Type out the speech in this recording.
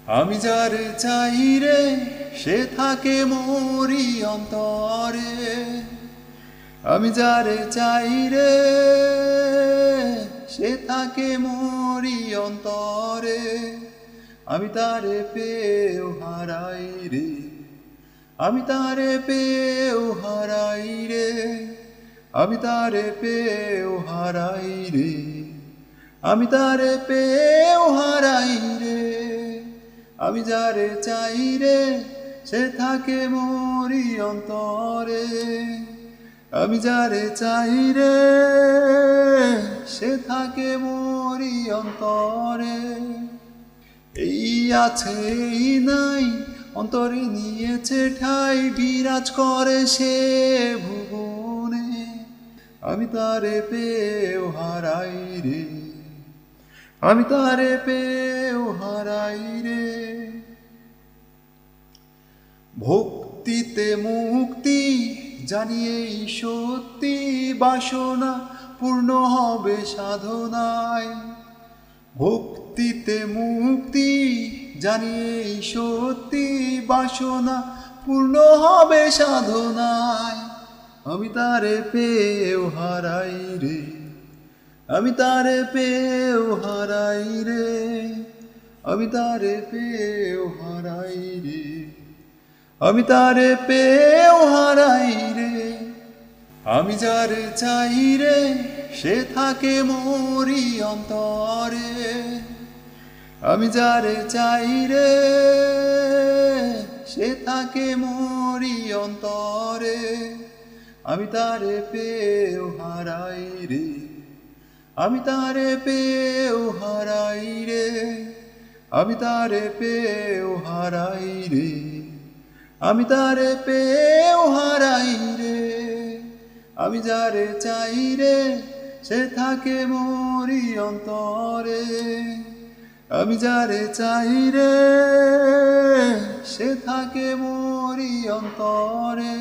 আমি যারে চাই রে সে থাকে মোরি অন্তরে। আমি যারে চাই রে সে থাকে মোরি অন্তরে। আমি তারে পেয়েও হারাই রে, আমি তারে পেয়েও হারাই রে, আমি তারে পেয়েও হারাই রে, আমি তারে পেয়েও হারাই রে। আমি যারে চাই রে সে থাকে মোরি অন্তরে। আমি যারে চাই রে সে থাকে মোরি অন্তরে। এই আছে এই নাই অন্তরে নিয়েছে ঠাই, বিরাজ করে সে ভুবনে। আমি তারে পেয়েও হারাই রে, আমি তারে পেয়েও হারাই রে। ভক্তিতে মুক্তি জানিয়েই সত্যি, বাসনা পূর্ণ হবে সাধনায়। ভক্তিতে মুক্তি জানিয়েই সত্যি, বাসনা পূর্ণ হবে সাধনায়। আমি তারে পেয়েও হারাই রে, আমি তারে পেয়েও হারাই রে, আমি তারে পেয়েও হারাই রে, আমি তারে পেয়েও হারাই রে। আমি যারে চাই রে সে থাকে মোরি অন্তরে। আমি যারে চাই রে সে থাকে মোরি অন্তরে। আমি তারে পেয়েও হারাই রে, আমি তারে পেয়েও হারাই রে, আমি তারে পেয়েও হারাই রে, আমি তারে পেয়েও হারাই রে। আমি যারে চাই রে সে থাকে মোরি অন্তরে। আমি যারে চাই রে সে থাকে মোরি অন্তরে।